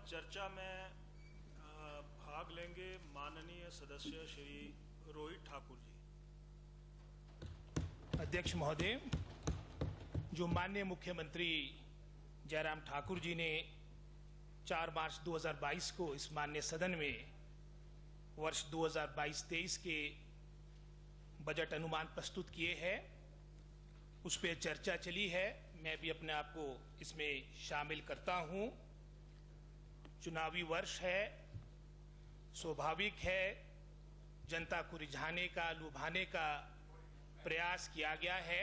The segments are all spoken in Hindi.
चर्चा में भाग लेंगे माननीय सदस्य श्री रोहित ठाकुर जी। अध्यक्ष महोदय, जो माननीय मुख्यमंत्री जयराम ठाकुर जी ने 4 मार्च 2022 को इस माननीय सदन में वर्ष 2022-23 के बजट अनुमान प्रस्तुत किए हैं, उस पर चर्चा चली है। मैं भी अपने आप को इसमें शामिल करता हूं। चुनावी वर्ष है, स्वाभाविक है जनता को रिझाने का, लुभाने का प्रयास किया गया है।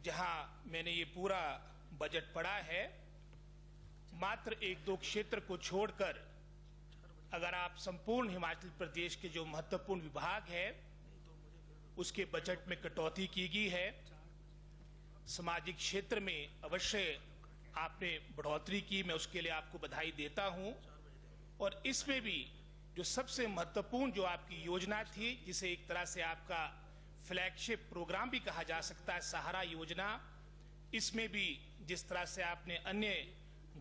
जहां मैंने ये पूरा बजट पढ़ा है, मात्र 1-2 क्षेत्र को छोड़कर अगर आप संपूर्ण हिमाचल प्रदेश के जो महत्वपूर्ण विभाग है उसके बजट में कटौती की गई है। सामाजिक क्षेत्र में अवश्य आपने बढ़ोतरी की, मैं उसके लिए आपको बधाई देता हूं। और इसमें भी जो सबसे महत्वपूर्ण जो आपकी योजना थी, जिसे एक तरह से आपका फ्लैगशिप प्रोग्राम भी कहा जा सकता है, सहारा योजना, इसमें भी जिस तरह से आपने अन्य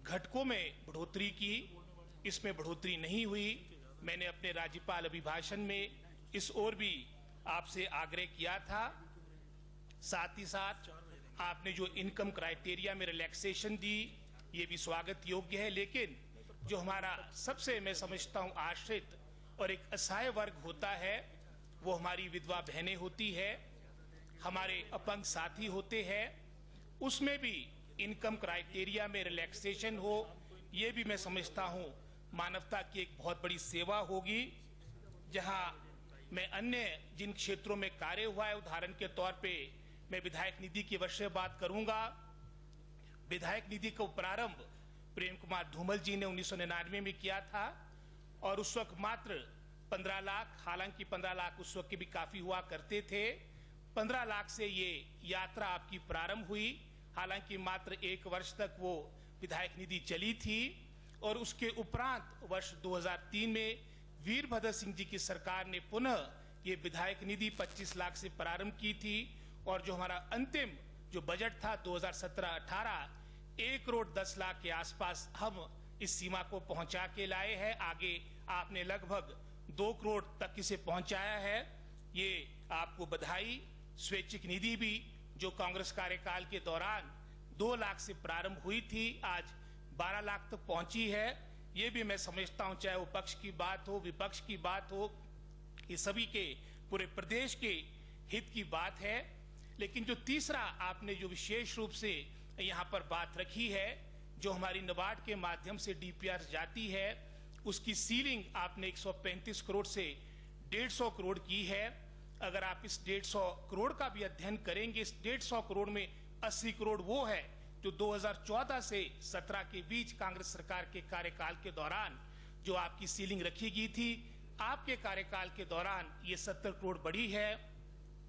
घटकों में बढ़ोतरी की, इसमें बढ़ोतरी नहीं हुई। मैंने अपने राज्यपाल अभिभाषण में इस ओर भी आपसे आग्रह किया था। साथ ही साथ आपने जो इनकम क्राइटेरिया में रिलैक्सेशन दी, ये भी स्वागत योग्य है। लेकिन जो हमारा सबसे, मैं समझता हूं, आश्रित और एक असहाय वर्ग होता है, वो हमारी विधवा बहनें होती है, हमारे अपंग साथी होते हैं, उसमें भी इनकम क्राइटेरिया में रिलैक्सेशन हो, ये भी मैं समझता हूं मानवता की एक बहुत बड़ी सेवा होगी। जहां मैं अन्य जिन क्षेत्रों में कार्य हुआ है, उदाहरण के तौर पे मैं विधायक निधि की अवश्य बात करूंगा। विधायक निधि का प्रारंभ प्रेम कुमार धूमल जी ने 1999 में किया था और उस वक्त मात्र 15 लाख, हालांकि 15 लाख उस वक्त के भी काफी हुआ करते थे। 15 लाख से ये यात्रा आपकी प्रारंभ हुई, हालांकि मात्र 1 वर्ष तक वो विधायक निधि चली थी। और उसके उपरांत वर्ष 2003 में वीरभद्र सिंह जी की सरकार ने पुनः ये विधायक निधि 25 लाख से प्रारंभ की थी। और जो हमारा अंतिम जो बजट था 2017-18, 1 करोड़ 10 लाख के आसपास हम इस सीमा को पहुंचा के लाए हैं। आगे आपने लगभग 2 करोड़ तक इसे पहुंचाया है, ये आपको बधाई। स्वैच्छिक निधि भी जो कांग्रेस कार्यकाल के दौरान 2 लाख से प्रारंभ हुई थी, आज 12 लाख तक पहुंची है। ये भी मैं समझता हूं, चाहे वो पक्ष की बात हो, विपक्ष की बात हो, ये सभी के पूरे प्रदेश के हित की बात है। लेकिन जो तीसरा आपने जो विशेष रूप से यहाँ पर बात रखी है, जो हमारी नाबार्ड के माध्यम से डीपीआर जाती है, उसकी सीलिंग आपने 135 करोड़ से 150 करोड़ की है। अगर आप इस 150 करोड़ का भी अध्ययन करेंगे, इस 150 करोड़ में 80 करोड़ वो है जो 2014 से 17 के बीच कांग्रेस सरकार के कार्यकाल के दौरान जो आपकी सीलिंग रखी गई थी। आपके कार्यकाल के दौरान ये 70 करोड़ बढ़ी है।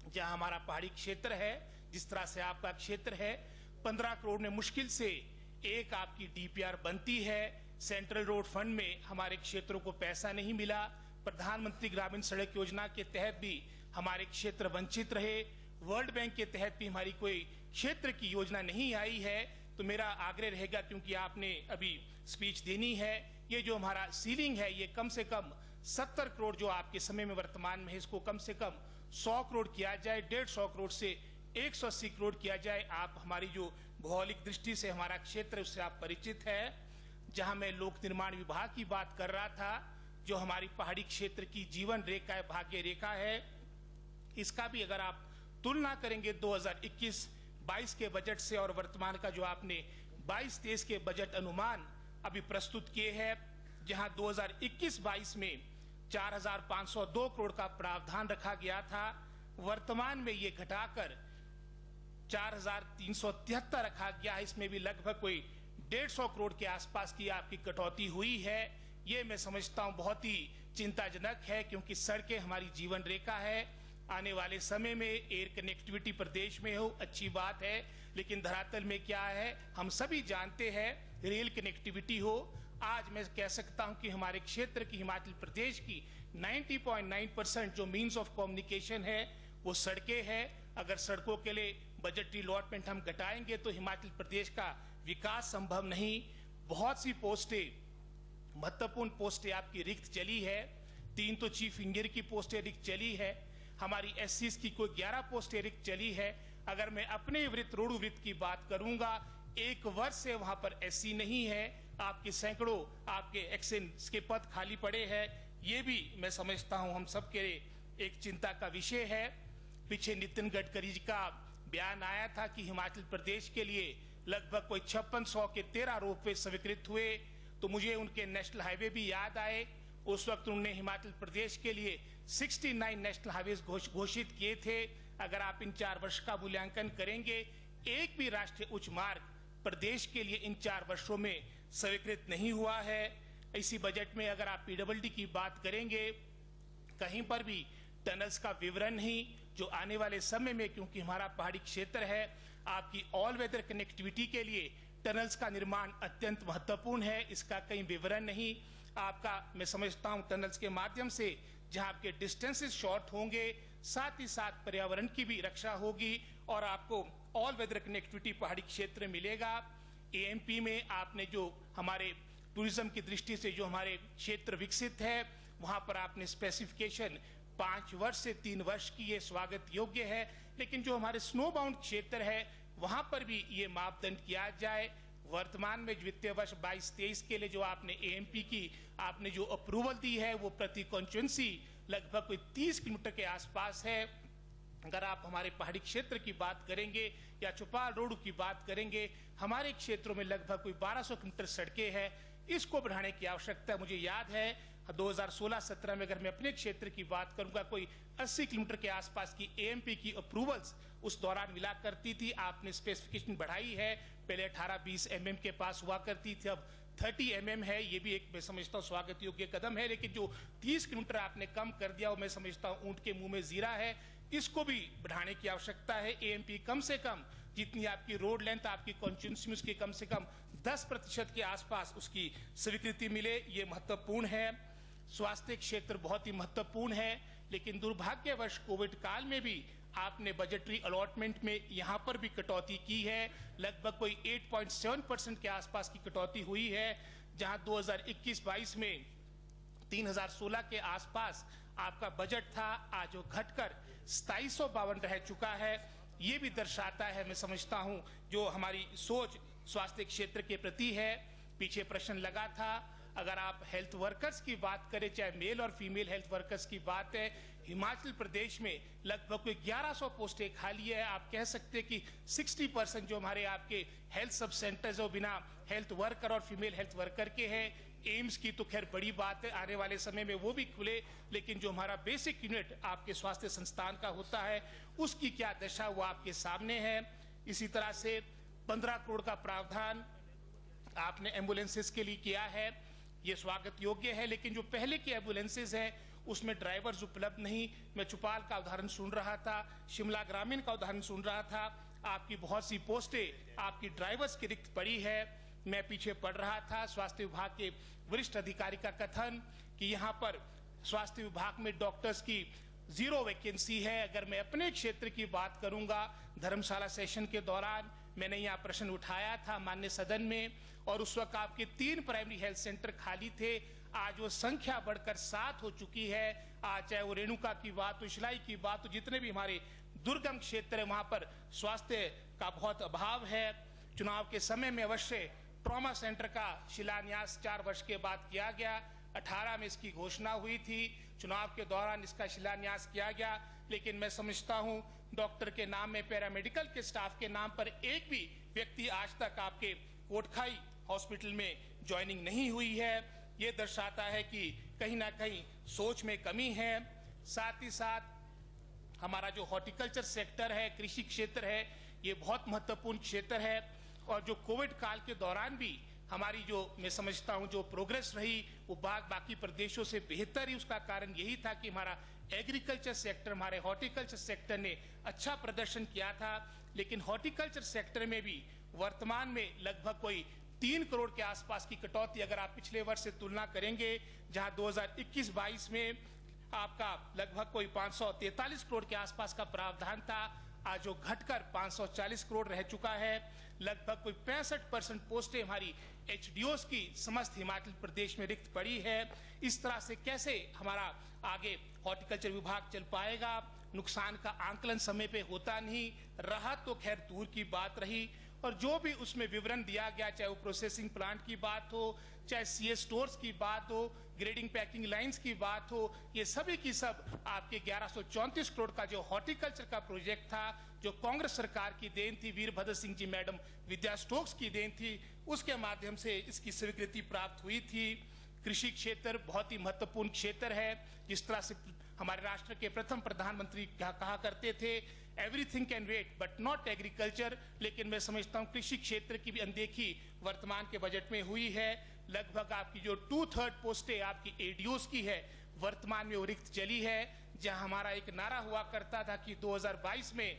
जहां हमारा पहाड़ी क्षेत्र है, जिस तरह से आपका क्षेत्र है, 15 करोड़ में मुश्किल से एक आपकी डीपीआर बनती है। सेंट्रल रोड फंड में हमारे क्षेत्रों को पैसा नहीं मिला। प्रधानमंत्री ग्रामीण सड़क योजना के तहत भी हमारे क्षेत्र वंचित रहे। वर्ल्ड बैंक के तहत भी हमारी कोई क्षेत्र की योजना नहीं आई है। तो मेरा आग्रह रहेगा, क्योंकि आपने अभी स्पीच देनी है, ये जो हमारा सीलिंग है ये कम से कम 70 करोड़ जो आपके समय में वर्तमान में है, इसको कम से कम 100 करोड़ किया जाए, 150 करोड़ से 180 करोड़ किया जाए। आप हमारी जो भौगोलिक दृष्टि से हमारा क्षेत्र उससे आप परिचित है। जहां मैं लोक निर्माण विभाग की बात कर रहा था, जो हमारी पहाड़ी क्षेत्र की जीवन रेखा है, भाग्य रेखा है, इसका भी अगर आप तुलना करेंगे 2021-22 के बजट से और वर्तमान का जो आपने 22-23 के बजट अनुमान अभी प्रस्तुत किए हैं, जहां 2021-22 में 4,502 करोड़ का प्रावधान रखा गया था, वर्तमान में ये घटाकर 4,373 रखा गया है। इसमें भी लगभग कोई 150 करोड़ के आसपास की आपकी कटौती हुई है। ये मैं समझता हूं बहुत ही चिंताजनक है, क्योंकि सड़कें हमारी जीवन रेखा है। आने वाले समय में एयर कनेक्टिविटी प्रदेश में हो, अच्छी बात है, लेकिन धरातल में क्या है हम सभी जानते हैं। रेल कनेक्टिविटी हो, आज मैं कह सकता हूं कि हमारे क्षेत्र की, हिमाचल प्रदेश की 90.9% जो मीन्स ऑफ कम्युनिकेशन है वो सड़कें हैं। अगर सड़कों के लिए बजटरी अलॉटमेंट हम घटाएंगे तो हिमाचल प्रदेश का विकास संभव नहीं। बहुत सी पोस्टें, महत्वपूर्ण पोस्टें आपकी रिक्त चली है। 3 तो चीफ इंजीनियर की पोस्टें रिक्त चली है। हमारी एससीज की कोई 11 पोस्टें रिक्त चली है। अगर मैं अपने वृत्त रोडू वृत्त की बात करूंगा, 1 वर्ष से वहां पर एससी नहीं है। आपके सैकड़ों आपके एक्सेंस के पद खाली पड़े हैं। ये भी मैं समझता हूं हम सबके एक चिंता का विषय है। पीछे नितिन गडकरी जी का बयान आया था कि हिमाचल प्रदेश के लिए लगभग कोई 5600 के 13 रोपवे स्वीकृत हुए, तो मुझे उनके नेशनल हाईवे भी याद आए। उस वक्त उन्होंने हिमाचल प्रदेश के लिए 69 नेशनल हाईवेज घोषित किए थे। अगर आप इन 4 वर्ष का मूल्यांकन करेंगे, एक भी राष्ट्रीय उच्च मार्ग प्रदेश के लिए इन 4 वर्षों में स्वीकृत नहीं हुआ है। इसी बजट में अगर आप पीडब्ल्यूडी की बात करेंगे, कहीं पर भी टनल्स का विवरण नहीं, जो आने वाले समय में, क्योंकि हमारा पहाड़ी क्षेत्र है, आपकी ऑल वेदर कनेक्टिविटी के लिए टनल्स का निर्माण अत्यंत महत्वपूर्ण है। इसका कहीं विवरण नहीं। आपका मैं समझता हूं टनल्स के माध्यम से जहां आपके डिस्टेंसेस शॉर्ट होंगे, साथ ही साथ पर्यावरण की भी रक्षा होगी और आपको ऑल वेदर कनेक्टिविटी पहाड़ी क्षेत्र में मिलेगा। एएमपी में आपने जो हमारे टूरिज्म की दृष्टि से जो हमारे क्षेत्र विकसित है, वहां पर आपने स्पेसिफिकेशन 5 वर्ष से 3 वर्ष की, ये स्वागत योग्य है। लेकिन जो हमारे स्नो बाउंड क्षेत्र है, वहां पर भी ये मापदंड किया जाए। वर्तमान में वित्तीय वर्ष 22-23 के लिए जो आपने एएमपी की आपने जो अप्रूवल दी है, वो प्रति कॉन्स्टिट्यूएंसी लगभग कोई 30 किलोमीटर के आसपास है। अगर आप हमारे पहाड़ी क्षेत्र की बात करेंगे या चौपाल रोड की बात करेंगे, हमारे क्षेत्रों में लगभग कोई 1200 किलोमीटर सड़कें हैं। इसको बढ़ाने की आवश्यकता है। मुझे याद है 2016-17 में अगर मैं अपने क्षेत्र की बात करूंगा, कोई 80 किलोमीटर के आसपास की एएमपी की अप्रूवल्स उस दौरान मिला करती थी। आपने स्पेसिफिकेशन बढ़ाई है। पहले 18-20 mm के पास हुआ करती थी, अब 30 mm है। ये भी एक मैं समझता हूँ स्वागत योग्य कदम है। लेकिन जो 30 किलोमीटर आपने कम कर दिया, वो मैं समझता हूँ ऊंट के मुंह में जीरा है। इसको भी बढ़ाने की आवश्यकता है। एएमपी कम से कम जितनी आपकी रोड लेंथ आपकी कॉन्स्टिट्यूएंसी में, उसकी कम से कम 10% के आसपास उसकी स्वीकृति मिले, ये महत्वपूर्ण है। स्वास्थ्य क्षेत्र बहुत ही महत्वपूर्ण है। लेकिन दुर्भाग्यवश कोविड काल में भी आपने बजटरी अलॉटमेंट में यहां पर भी कटौती की है। लगभग कोई 8.7% के आसपास की कटौती हुई है, जहां 2021-22 में 3016 के आसपास आपका बजट था, आज वो घटकर 2752 रह चुका है। ये भी दर्शाता है, मैं समझता हूं, जो हमारी सोच स्वास्थ्य क्षेत्र के प्रति है। पीछे प्रश्न लगा था, अगर आप हेल्थ वर्कर्स की बात करें, चाहे मेल और फीमेल हेल्थ वर्कर्स की बात है, हिमाचल प्रदेश में लगभग कोई 1100 पोस्टें खाली है। आप कह सकते हैं कि 60% जो हमारे आपके हेल्थ सब सेंटर्स वो बिना हेल्थ वर्कर और फीमेल हेल्थ वर्कर के हैं। एम्स की तो खैर बड़ी बात है, आने वाले समय में वो भी खुले। लेकिन जो हमारा बेसिक यूनिट आपके स्वास्थ्य संस्थान का होता है, उसकी क्या दशा वो आपके सामने है। इसी तरह से 15 करोड़ का प्रावधान आपने एम्बुलेंसेस के लिए किया है, ये स्वागत योग्य है। लेकिन जो पहले की एम्बुलेंसेस है, उसमें ड्राइवर्स उपलब्ध नहीं। मैं चौपाल का उदाहरण सुन रहा था, शिमला ग्रामीण का उदाहरण सुन रहा था। आपकी बहुत सी पोस्टें आपकी ड्राइवर्स की रिक्त पड़ी है। मैं पीछे पढ़ रहा था स्वास्थ्य विभाग के वरिष्ठ अधिकारी का कथन कि यहाँ पर स्वास्थ्य विभाग में डॉक्टर्स की 0 वैकेंसी है। अगर मैं अपने क्षेत्र की बात करूंगा, धर्मशाला सेशन के दौरान मैंने यहाँ प्रश्न उठाया था माननीय सदन में, और उस वक्त आपके 3 प्राइमरी हेल्थ सेंटर खाली थे। आज वो संख्या बढ़कर 7 हो चुकी है। आज चाहे वो रेणुका की बात हो, शिलाई की बात हो, जितने भी हमारे दुर्गम क्षेत्र है, वहां पर स्वास्थ्य का बहुत अभाव है। चुनाव के समय में अवश्य ट्रॉमा सेंटर का शिलान्यास 4 वर्ष के बाद किया गया। 18 में इसकी घोषणा हुई थी, चुनाव के दौरान इसका शिलान्यास किया गया। लेकिन मैं समझता हूं डॉक्टर के नाम में, पैरामेडिकल के स्टाफ के नाम पर एक भी व्यक्ति आज तक आपके कोटखाई हॉस्पिटल में ज्वाइनिंग नहीं हुई है। ये दर्शाता है कि कहीं ना कहीं सोच में कमी है। साथ ही साथ हमारा जो हॉर्टिकल्चर सेक्टर है, कृषि क्षेत्र है, ये बहुत महत्वपूर्ण क्षेत्र है। और जो कोविड काल के दौरान भी हमारी जो मैं समझता हूं जो प्रोग्रेस रही, वो बाकी प्रदेशों से बेहतर ही। उसका कारण यही था कि हमारा एग्रीकल्चर सेक्टर, हमारे हॉर्टिकल्चर सेक्टर ने अच्छा प्रदर्शन किया था। लेकिन हॉर्टिकल्चर सेक्टर में भी वर्तमान में लगभग कोई 3 करोड़ के आसपास की कटौती अगर आप पिछले वर्ष से तुलना करेंगे, जहां 2021-22 में आपका लगभग कोई 543 करोड़ के आसपास का प्रावधान था, आज वो घटकर 540 करोड़ रह चुका है। लगभग कोई 65% पोस्टें हमारी HDOs की समस्त हिमाचल प्रदेश में रिक्त पड़ी है। इस तरह से कैसे हमारा आगे हॉर्टिकल्चर विभाग चल पाएगा? नुकसान का आंकलन समय पे होता नहीं रहा तो खैर दूर की बात रही, और जो भी उसमें विवरण दिया गया, चाहे वो प्रोसेसिंग प्लांट की बात हो, चाहे CS स्टोर्स की बात हो, ग्रेडिंग पैकिंग लाइंस की बात हो, ये सभी की सब आपके 1134 करोड़ का जो हॉर्टिकल्चर का प्रोजेक्ट था, जो कांग्रेस सरकार की देन थी, वीरभद्र सिंह जी मैडम विद्या स्टोक्स की देन थी, उसके माध्यम से इसकी स्वीकृति प्राप्त हुई थी। कृषि क्षेत्र बहुत ही महत्वपूर्ण क्षेत्र है। जिस तरह से हमारे राष्ट्र के प्रथम प्रधानमंत्री कहा करते थे, everything can wait but not agriculture, लेकिन मैं समझता हूँ कृषि क्षेत्र की भी अनदेखी वर्तमान के बजट में हुई है। लगभग आपकी जो 2/3 पोस्टें आपकी ADOs की है, वर्तमान में वो रिक्त चली है। जहां हमारा एक नारा हुआ करता था कि 2022 में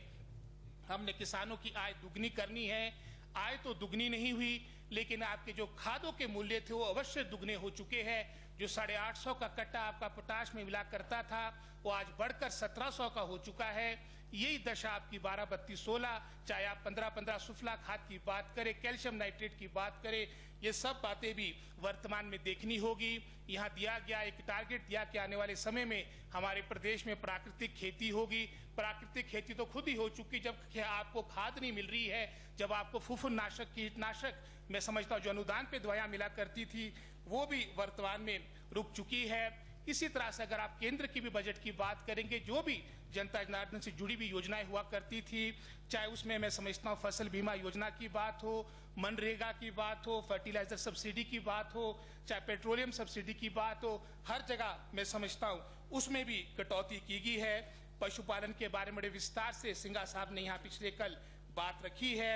हमने किसानों की आय दुगनी करनी है, आय तो दुगनी नहीं हुई, लेकिन आपके जो खादों के मूल्य थे वो अवश्य दुगने हो चुके हैं। जो 850 का कट्टा आपका पोटाश में मिला करता था, वो आज बढ़कर 1700 का हो चुका है। यही दशा आपकी 12-32-16, चाहे आप 15-15 सुफला खाद की बात करें, कैल्शियम नाइट्रेट की बात करें, ये सब बातें भी वर्तमान में देखनी होगी। यहाँ दिया गया एक टारगेट दिया कि आने वाले समय में हमारे प्रदेश में प्राकृतिक खेती होगी। प्राकृतिक खेती तो खुद ही हो चुकी, जब आपको खाद नहीं मिल रही है, जब आपको फुफुंदनाशक, कीटनाशक, मैं समझता हूँ जो अनुदान पे दवाइयाँ मिला करती थी, वो भी वर्तमान में रुक चुकी है। इसी तरह से अगर आप केंद्र की भी बजट की बात करेंगे, जो भी जनता जनार्दन से जुड़ी हुई योजनाएं हुआ करती थी, चाहे उसमें मैं समझता हूँ फसल बीमा योजना की बात हो, मनरेगा की बात हो, फर्टिलाइजर सब्सिडी की बात हो, चाहे पेट्रोलियम सब्सिडी की बात हो, हर जगह मैं समझता हूँ उसमें भी कटौती की गई है। पशुपालन के बारे में बड़े विस्तार से सिंघा साहब ने यहाँ पिछले कल बात रखी है।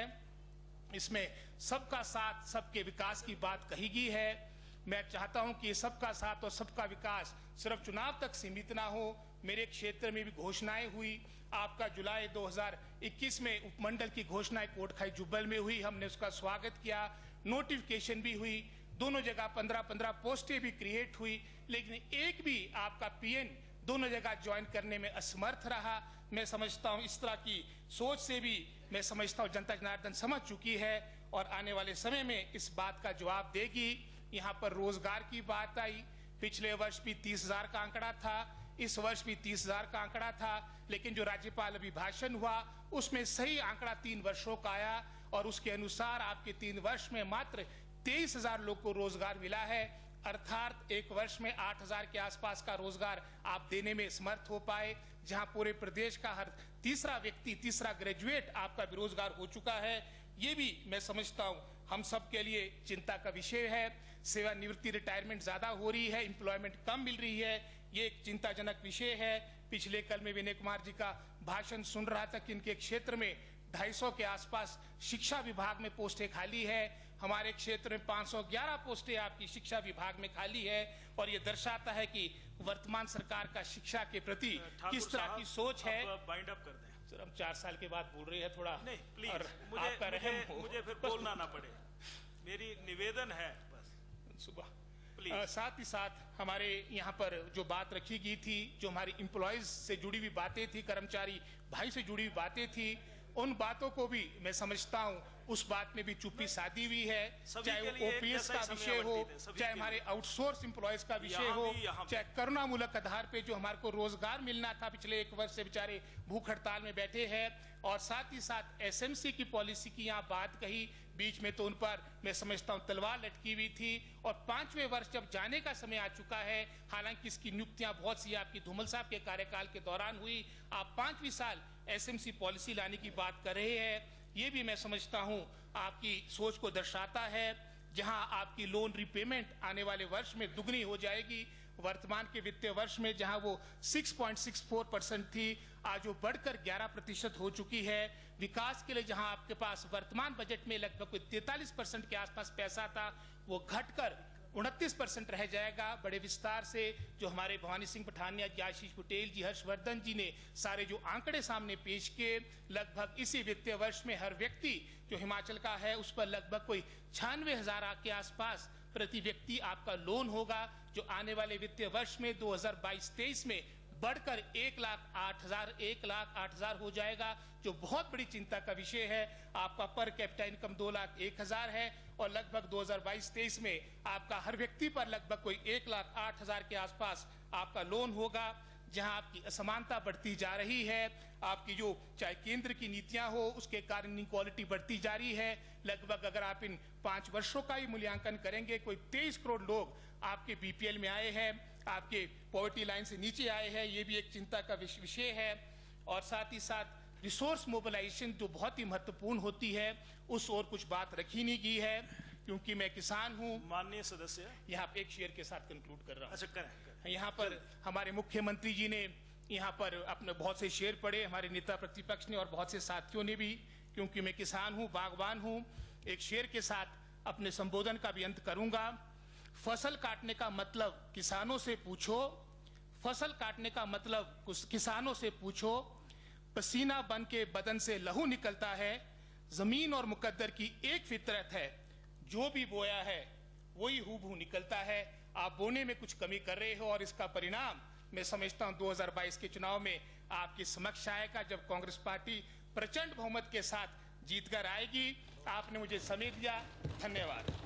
इसमें सबका साथ सबके विकास की बात कही गई है। मैं चाहता हूं कि सबका साथ और सबका विकास सिर्फ चुनाव तक सीमित ना हो। मेरे क्षेत्र में भी घोषणाएं हुई। आपका जुलाई 2021 में उपमंडल की घोषणाएं कोटखाई जुब्बल में हुई, हमने उसका स्वागत किया। नोटिफिकेशन भी हुई, दोनों जगह 15-15 पोस्टें भी क्रिएट हुई, लेकिन एक भी आपका PN दोनों जगह ज्वाइन करने में असमर्थ रहा। मैं समझता हूं इस तरह की सोच से भी मैं समझता हूं जनता जनार्दन समझ चुकी है और आने वाले समय में इस बात का जवाब देगी। यहाँ पर रोजगार की बात आई, पिछले वर्ष भी 30,000 का आंकड़ा था, इस वर्ष भी 30,000 का आंकड़ा था, लेकिन जो राज्यपाल अभिभाषण हुआ उसमें सही आंकड़ा 3 वर्षों का आया और उसके अनुसार आपके 3 वर्ष में मात्र 23,000 लोग को रोजगार मिला है। अर्थात एक वर्ष में 8,000 के आसपास का रोजगार आप देने में समर्थ हो पाए, जहां पूरे प्रदेश का हर तीसरा व्यक्ति, तीसरा ग्रेजुएट आपका बेरोजगार हो चुका है। ये भी मैं समझता हूं हम सब के लिए चिंता का विषय है। सेवानिवृत्ति रिटायरमेंट ज्यादा हो रही है, एम्प्लॉयमेंट कम मिल रही है, ये एक चिंताजनक विषय है। पिछले कल में विनय कुमार जी का भाषण सुन रहा था कि इनके क्षेत्र में 250 के आसपास शिक्षा विभाग में पोस्टें खाली है। हमारे क्षेत्र में 511 पोस्टें आपकी शिक्षा विभाग में खाली है, और ये दर्शाता है कि वर्तमान सरकार का शिक्षा के प्रति किस तरह की सोच है। बाइंड अप कर दें सर, हम 4 साल के बाद बोल रहे हैं, थोड़ा नहीं प्लीज, और आपका रहम हो। मुझे फिर बोलना ना पड़े, मेरी निवेदन है बस सुबह। प्लीज। साथ ही साथ हमारे यहाँ पर जो बात रखी गई थी, जो हमारी एम्प्लॉयज से जुड़ी हुई बातें थी, कर्मचारी भाई से जुड़ी हुई बातें थी, उन बातों को भी मैं समझता हूँ उस बात में भी चुप्पी साधी हुई है। चाहे वो OPS का विषय हो, चाहे हमारे आउटसोर्स एम्प्लॉयज का विषय हो, चाहे करुणामूलक आधार पे जो हमारे को रोजगार मिलना था, पिछले 1 वर्ष से बेचारे भूख हड़ताल में बैठे हैं। और साथ ही साथ SMC की पॉलिसी की यहाँ बात कही, बीच में तो उन पर मैं समझता हूँ तलवार लटकी हुई थी, और 5वें वर्ष जब जाने का समय आ चुका है, हालांकि इसकी नियुक्तियां बहुत सी आपकी धूमल साहब के कार्यकाल के दौरान हुई, आप 5वीं साल SMC पॉलिसी लाने की बात कर रहे हैं। ये भी मैं समझता हूँ आपकी सोच को दर्शाता है, जहां आपकी लोन रिपेमेंट आने वाले वर्ष में दुगनी हो जाएगी। वर्तमान के वित्तीय वर्ष में जहां वो 6.64% थी, आज वो बढ़कर 11% हो चुकी है। विकास के लिए जहां आपके पास वर्तमान बजट में लगभग 43% के आसपास पैसा था, वो घटकर 29% रह जाएगा। बड़े विस्तार से जो हमारे भवानी सिंह पठानिया जी, आशीष पटेल जी, हर्षवर्धन जी ने सारे जो आंकड़े सामने पेश किए, लगभग इसी वित्तीय वर्ष में हर व्यक्ति जो हिमाचल का है उस पर लगभग कोई 96,000 के आसपास प्रति व्यक्ति आपका लोन होगा, जो आने वाले वित्तीय वर्ष में 2022-23 में बढ़कर 1,08,000 हो जाएगा, जो बहुत बड़ी चिंता का विषय है। आपका पर कैपिटा इनकम 2,01,000 है और लगभग 2022-23 में आपका हर व्यक्ति पर लगभग कोई 1,08,000 के आसपास आपका लोन होगा, जहां आपकी असमानता बढ़ती जा रही है। आपकी जो चाहे केंद्र की नीतियां हो, उसके कारण इनइक्वालिटी बढ़ती जा रही है। लगभग अगर आप इन 5 वर्षों का ही मूल्यांकन करेंगे, कोई 23 करोड़ लोग आपके बीपीएल में आए हैं, आपके पॉवर्टी लाइन से नीचे आए हैं। ये भी एक चिंता का विषय है। और साथ ही साथ रिसोर्स मोबिलाइजेशन जो बहुत ही महत्वपूर्ण होती है, उस ओर कुछ बात रखी नहीं गई है, क्योंकि मैं किसान हूँ। माननीय सदस्य, यहाँ पे एक शेयर के साथ कंक्लूड कर रहा हूँ। अच्छा करें। यहाँ पर हमारे मुख्यमंत्री जी ने यहाँ पर अपने बहुत से शेर पढ़े, हमारे नेता प्रतिपक्ष ने और बहुत से साथियों ने भी, क्योंकि मैं किसान हूँ, बागवान हूँ। एक शेर के साथ अपने संबोधन का भी अंत करूंगा। फसल काटने का मतलब किसानों से पूछो, फसल काटने का मतलब किसानों से पूछो, पसीना बन के बदन से लहू निकलता है, जमीन और मुकद्दर की एक फितरत है, जो भी बोया है वही हूबहू निकलता है। आप बोने में कुछ कमी कर रहे हो और इसका परिणाम मैं समझता हूं 2022 के चुनाव में आपके समक्ष आएगा, जब कांग्रेस पार्टी प्रचंड बहुमत के साथ जीतकर आएगी। आपने मुझे समय दिया, धन्यवाद।